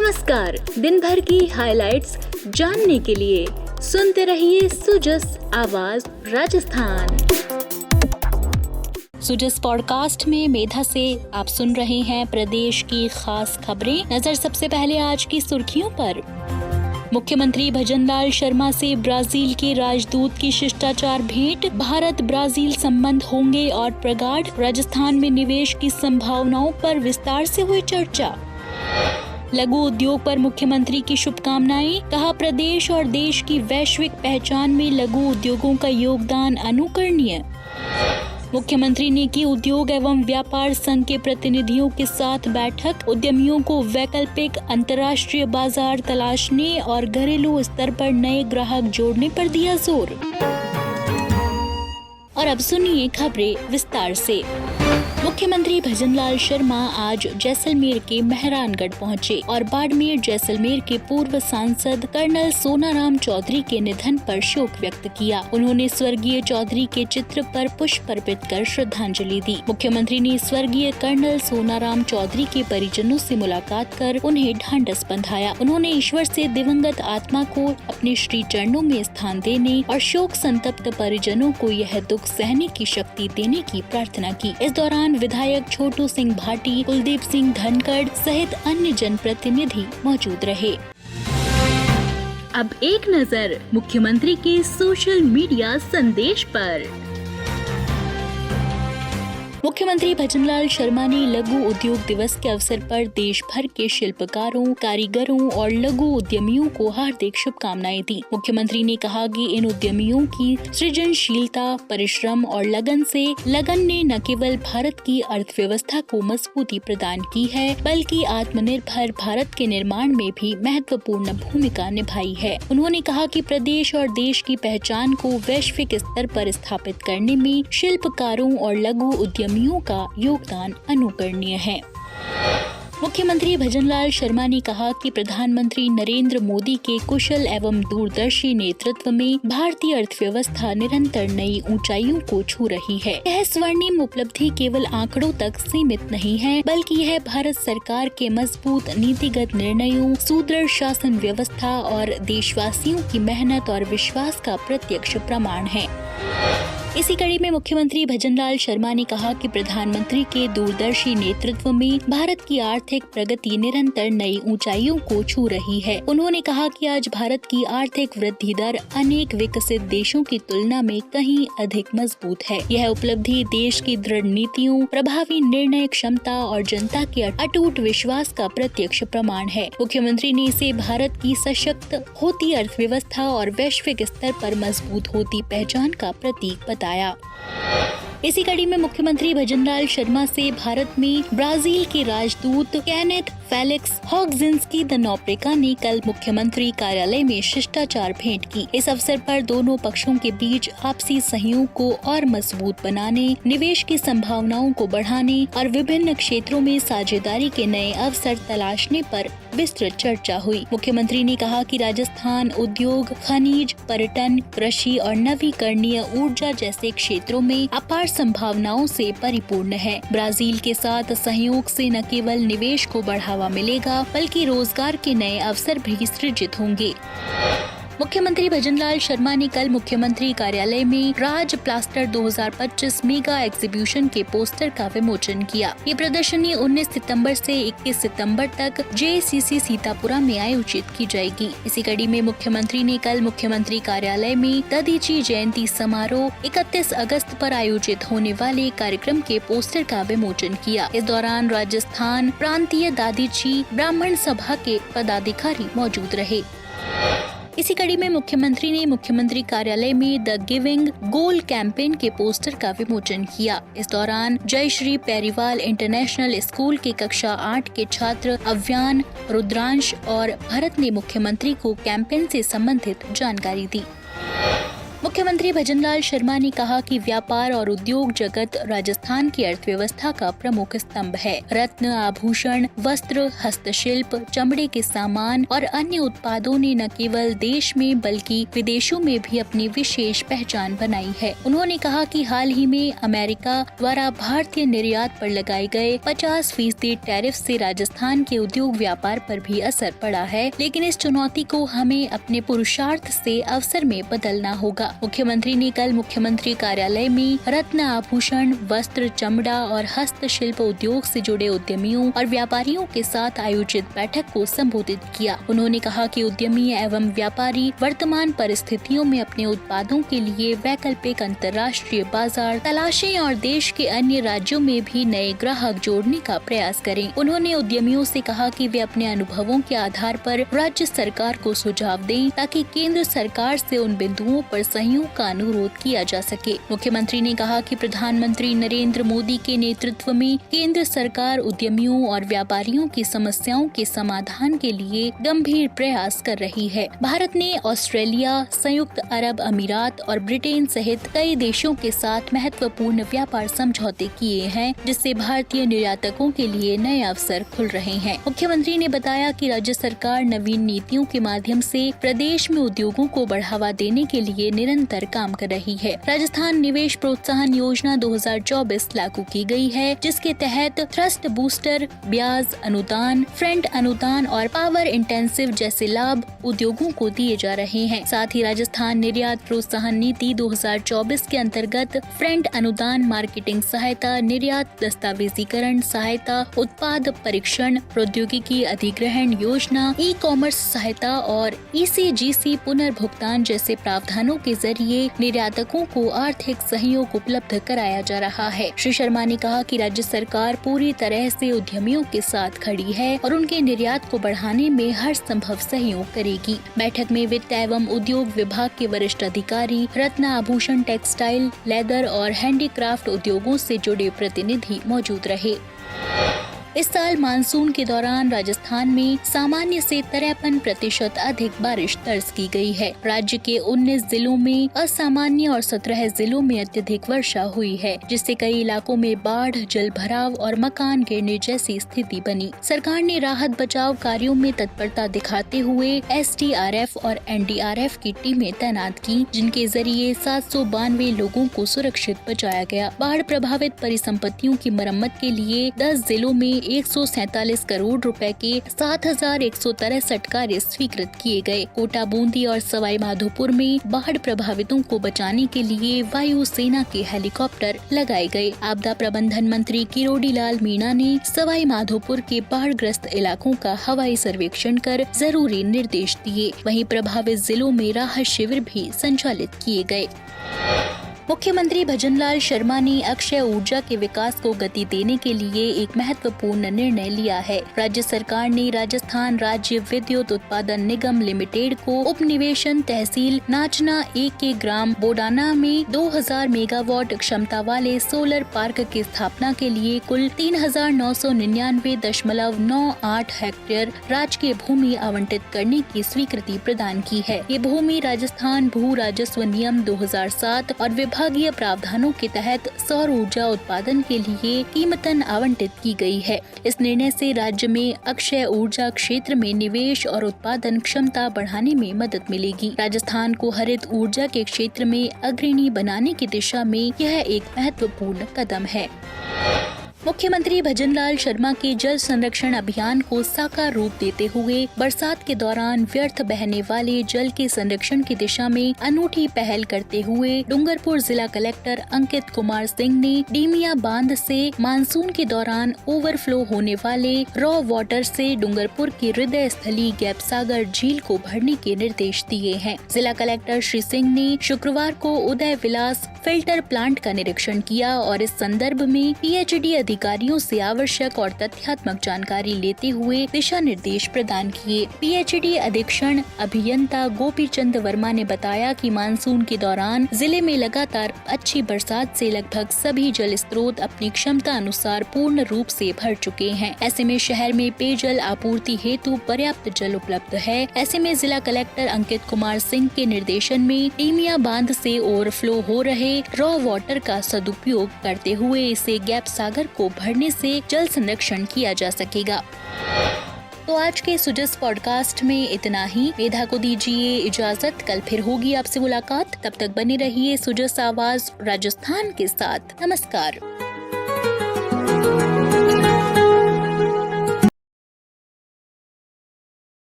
नमस्कार। दिन भर की हाइलाइट्स जानने के लिए सुनते रहिए सुजस आवाज राजस्थान। सुजस पॉडकास्ट में मेधा से आप सुन रहे हैं प्रदेश की खास खबरें। नजर सबसे पहले आज की सुर्खियों पर। मुख्यमंत्री भजनलाल शर्मा से ब्राजील के राजदूत की शिष्टाचार भेंट। भारत ब्राजील संबंध होंगे और प्रगाढ़। राजस्थान में निवेश की संभावनाओं पर विस्तार से हुई चर्चा। लघु उद्योग पर मुख्यमंत्री की शुभकामनाएं। कहा, प्रदेश और देश की वैश्विक पहचान में लघु उद्योगों का योगदान अनुकरणीय। मुख्यमंत्री ने की उद्योग एवं व्यापार संघ के प्रतिनिधियों के साथ बैठक। उद्यमियों को वैकल्पिक अंतर्राष्ट्रीय बाजार तलाशने और घरेलू स्तर पर नए ग्राहक जोड़ने पर दिया जोर। और अब सुनिए खबरें विस्तार से। मुख्यमंत्री भजनलाल शर्मा आज जैसलमेर के मेहरानगढ़ पहुंचे और बाड़मेर जैसलमेर के पूर्व सांसद कर्नल सोनाराम चौधरी के निधन पर शोक व्यक्त किया। उन्होंने स्वर्गीय चौधरी के चित्र पर पुष्प अर्पित कर श्रद्धांजलि दी। मुख्यमंत्री ने स्वर्गीय कर्नल सोनाराम चौधरी के परिजनों से मुलाकात कर उन्हें ढांढस बंधाया। उन्होंने ईश्वर से दिवंगत आत्मा को अपने श्री चरणों में स्थान देने और शोक संतप्त परिजनों को यह दुख सहने की शक्ति देने की प्रार्थना की। इस दौरान विधायक छोटू सिंह भाटी, कुलदीप सिंह धनखड़ सहित अन्य जनप्रतिनिधि मौजूद रहे। अब एक नजर मुख्यमंत्री के सोशल मीडिया संदेश पर। मुख्यमंत्री भजनलाल शर्मा ने लघु उद्योग दिवस के अवसर पर देश भर के शिल्पकारों, कारीगरों और लघु उद्यमियों को हार्दिक शुभकामनाएं दी। मुख्यमंत्री ने कहा कि इन उद्यमियों की सृजनशीलता, परिश्रम और लगन ने न केवल भारत की अर्थव्यवस्था को मजबूती प्रदान की है, बल्कि आत्मनिर्भर भारत के निर्माण में भी महत्वपूर्ण भूमिका निभाई है। उन्होंने कहा कि प्रदेश और देश की पहचान को वैश्विक स्तर पर स्थापित करने में शिल्पकारों और लघु उद्यमियों का योगदान अनुकरणीय है। मुख्यमंत्री भजनलाल शर्मा ने कहा कि प्रधानमंत्री नरेंद्र मोदी के कुशल एवं दूरदर्शी नेतृत्व में भारतीय अर्थव्यवस्था निरंतर नई ऊंचाइयों को छू रही है। यह स्वर्णिम उपलब्धि केवल आंकड़ों तक सीमित नहीं है, बल्कि यह भारत सरकार के मजबूत नीतिगत निर्णयों, सुदृढ़ शासन व्यवस्था और देशवासियों की मेहनत और विश्वास का प्रत्यक्ष प्रमाण है। इसी कड़ी में मुख्यमंत्री भजनलाल शर्मा ने कहा कि प्रधानमंत्री के दूरदर्शी नेतृत्व में भारत की आर्थिक प्रगति निरंतर नई ऊंचाइयों को छू रही है। उन्होंने कहा कि आज भारत की आर्थिक वृद्धि दर अनेक विकसित देशों की तुलना में कहीं अधिक मजबूत है। यह उपलब्धि देश की दृढ़ नीतियों, प्रभावी निर्णय क्षमता और जनता के अटूट विश्वास का प्रत्यक्ष प्रमाण है। मुख्यमंत्री ने इसे भारत की सशक्त होती अर्थव्यवस्था और वैश्विक स्तर पर मजबूत होती पहचान का प्रतीक बताया। इसी कड़ी में मुख्यमंत्री भजनलाल शर्मा से भारत में ब्राजील के राजदूत केनेथ फेलिक्स हॉगजिन्स्की द नोब्रेगा ने कल मुख्यमंत्री कार्यालय में शिष्टाचार भेंट की। इस अवसर पर दोनों पक्षों के बीच आपसी सहयोग को और मजबूत बनाने, निवेश की संभावनाओं को बढ़ाने और विभिन्न क्षेत्रों में साझेदारी के नए अवसर तलाशने पर विस्तृत चर्चा हुई। मुख्यमंत्री ने कहा कि राजस्थान उद्योग, खनिज, पर्यटन, कृषि और नवीकरणीय ऊर्जा जैसे क्षेत्रों में अपार संभावनाओं से परिपूर्ण है। ब्राजील के साथ सहयोग से न केवल निवेश को बढ़ावा मिलेगा, बल्कि रोजगार के नए अवसर भी सृजित होंगे। मुख्यमंत्री भजनलाल शर्मा ने कल मुख्यमंत्री कार्यालय में राज प्लास्टर 2025 मेगा एग्जीबिशन के पोस्टर का विमोचन किया। ये प्रदर्शनी 19 सितंबर से 21 सितंबर तक JCC सीतापुरा में आयोजित की जाएगी। इसी कड़ी में मुख्यमंत्री ने कल मुख्यमंत्री कार्यालय में दधीची जयंती समारोह 31 अगस्त पर आयोजित होने वाले कार्यक्रम के पोस्टर का विमोचन किया। इस दौरान राजस्थान प्रांतीय दधीची ब्राह्मण सभा के पदाधिकारी मौजूद रहे। इसी कड़ी में मुख्यमंत्री ने मुख्यमंत्री कार्यालय में द गिविंग गोल कैंपेन के पोस्टर का विमोचन किया। इस दौरान जय श्री पेरीवाल इंटरनेशनल स्कूल के कक्षा 8 के छात्र अव्यान, रुद्रांश और भरत ने मुख्यमंत्री को कैंपेन से संबंधित जानकारी दी। मुख्यमंत्री भजनलाल शर्मा ने कहा कि व्यापार और उद्योग जगत राजस्थान की अर्थव्यवस्था का प्रमुख स्तंभ है। रत्न, आभूषण, वस्त्र, हस्तशिल्प, चमड़े के सामान और अन्य उत्पादों ने न केवल देश में बल्कि विदेशों में भी अपनी विशेष पहचान बनाई है। उन्होंने कहा कि हाल ही में अमेरिका द्वारा भारतीय निर्यात पर लगाए गए 50% टैरिफ से राजस्थान के उद्योग व्यापार पर भी असर पड़ा है, लेकिन इस चुनौती को हमें अपने पुरुषार्थ से अवसर में बदलना होगा। मुख्यमंत्री ने कल मुख्यमंत्री कार्यालय में रत्न, आभूषण, वस्त्र, चमड़ा और हस्तशिल्प उद्योग से जुड़े उद्यमियों और व्यापारियों के साथ आयोजित बैठक को संबोधित किया। उन्होंने कहा कि उद्यमी एवं व्यापारी वर्तमान परिस्थितियों में अपने उत्पादों के लिए वैकल्पिक अंतर्राष्ट्रीय बाजार तलाशें और देश के अन्य राज्यों में भी नए ग्राहक जोड़ने का प्रयास करें। उन्होंने उद्यमियों से कहा कि वे अपने अनुभवों के आधार पर राज्य सरकार को सुझाव दें ताकि केंद्र सरकार से उन बिंदुओं पर सहयोग का अनुरोध किया जा सके। मुख्यमंत्री ने कहा कि प्रधानमंत्री नरेंद्र मोदी के नेतृत्व में केंद्र सरकार उद्यमियों और व्यापारियों की समस्याओं के समाधान के लिए गंभीर प्रयास कर रही है। भारत ने ऑस्ट्रेलिया, संयुक्त अरब अमीरात और ब्रिटेन सहित कई देशों के साथ महत्वपूर्ण व्यापार समझौते किए हैं, जिससे भारतीय निर्यातकों के लिए नए अवसर खुल रहे हैं। मुख्यमंत्री ने बताया कि राज्य सरकार नवीन नीतियों के माध्यम से प्रदेश में उद्योगों को बढ़ावा देने के लिए निरंतर काम कर रही है। राजस्थान निवेश प्रोत्साहन योजना 2024 लागू की गई है, जिसके तहत थ्रस्ट बूस्टर, ब्याज अनुदान, फ्रंट अनुदान और पावर इंटेंसिव जैसे लाभ उद्योगों को दिए जा रहे हैं। साथ ही राजस्थान निर्यात प्रोत्साहन नीति 2024 के अंतर्गत फ्रंट अनुदान, मार्केटिंग सहायता, निर्यात दस्तावेजीकरण सहायता, उत्पाद परीक्षण, प्रौद्योगिकी अधिग्रहण योजना, ई कॉमर्स सहायता और ECGC पुनर्भुगतान जैसे प्रावधानों के जरिए निर्यातकों को आर्थिक सहयोग उपलब्ध कराया जा रहा है। श्री शर्मा ने कहा कि राज्य सरकार पूरी तरह से उद्यमियों के साथ खड़ी है और उनके निर्यात को बढ़ाने में हर संभव सहयोग करेगी। बैठक में वित्त एवं उद्योग विभाग के वरिष्ठ अधिकारी, रत्न, आभूषण, टेक्सटाइल, लेदर और हैंडीक्राफ्ट उद्योगों से जुड़े प्रतिनिधि मौजूद रहे। इस साल मानसून के दौरान राजस्थान में सामान्य से 53% अधिक बारिश दर्ज की गई है। राज्य के 19 जिलों में असामान्य और 17 जिलों में अत्यधिक वर्षा हुई है, जिससे कई इलाकों में बाढ़, जल भराव और मकान गिरने जैसी स्थिति बनी। सरकार ने राहत बचाव कार्यों में तत्परता दिखाते हुए SDRF और NDRF की टीमें तैनात की, जिनके जरिए 792 लोगों को सुरक्षित बचाया गया। बाढ़ प्रभावित परिसंपत्तियों की मरम्मत के लिए 10 जिलों में 147 करोड़ रुपए के 7,163 कार्य स्वीकृत किए गए। कोटा, बूंदी और सवाई माधोपुर में बाढ़ प्रभावितों को बचाने के लिए वायु सेना के हेलीकॉप्टर लगाए गए। आपदा प्रबंधन मंत्री किरोड़ी लाल मीणा ने सवाई माधोपुर के बाढ़ग्रस्त इलाकों का हवाई सर्वेक्षण कर जरूरी निर्देश दिए। वहीं प्रभावित जिलों में राहत शिविर भी संचालित किए गए। मुख्यमंत्री भजनलाल शर्मा ने अक्षय ऊर्जा के विकास को गति देने के लिए एक महत्वपूर्ण निर्णय लिया है। राज्य सरकार ने राजस्थान राज्य विद्युत उत्पादन निगम लिमिटेड को उपनिवेशन तहसील नाचना 1 के ग्राम बोडाना में 2000 मेगावाट क्षमता वाले सोलर पार्क की स्थापना के लिए कुल 3999.98 हेक्टेयर राजकीय भूमि आवंटित करने की स्वीकृति प्रदान की है। ये भूमि राजस्थान भू राजस्व नियम 2007 और विभागीय प्रावधानों के तहत सौर ऊर्जा उत्पादन के लिए कीमतन आवंटित की गई है। इस निर्णय से राज्य में अक्षय ऊर्जा क्षेत्र में निवेश और उत्पादन क्षमता बढ़ाने में मदद मिलेगी। राजस्थान को हरित ऊर्जा के क्षेत्र में अग्रणी बनाने की दिशा में यह एक महत्वपूर्ण कदम है। मुख्यमंत्री भजनलाल शर्मा के जल संरक्षण अभियान को साकार रूप देते हुए बरसात के दौरान व्यर्थ बहने वाले जल के संरक्षण की दिशा में अनूठी पहल करते हुए डूंगरपुर जिला कलेक्टर अंकित कुमार सिंह ने डीमिया बांध से मानसून के दौरान ओवरफ्लो होने वाले रॉ वाटर से डूंगरपुर की हृदय स्थली गैपसागर झील को भरने के निर्देश दिए हैं। जिला कलेक्टर श्री सिंह ने शुक्रवार को उदय विलास फिल्टर प्लांट का निरीक्षण किया और इस संदर्भ में PhD अधिकारियों से आवश्यक और तथ्यात्मक जानकारी लेते हुए दिशा निर्देश प्रदान किए। PHED अधीक्षण अभियंता गोपी चंद वर्मा ने बताया कि मानसून के दौरान जिले में लगातार अच्छी बरसात से लगभग सभी जल स्रोत अपनी क्षमता अनुसार पूर्ण रूप से भर चुके हैं। ऐसे में शहर में पेयजल आपूर्ति हेतु पर्याप्त जल उपलब्ध है। ऐसे में जिला कलेक्टर अंकित कुमार सिंह के निर्देशन में टीमिया बांध से ओवरफ्लो हो रहे रॉ वाटर का सदुपयोग करते हुए इसे गैप सागर को भरने से जल संरक्षण किया जा सकेगा। तो आज के सुजस पॉडकास्ट में इतना ही। मेधा को दीजिए इजाजत, कल फिर होगी आपसे मुलाकात। तब तक बने रहिए सुजस आवाज राजस्थान के साथ। नमस्कार।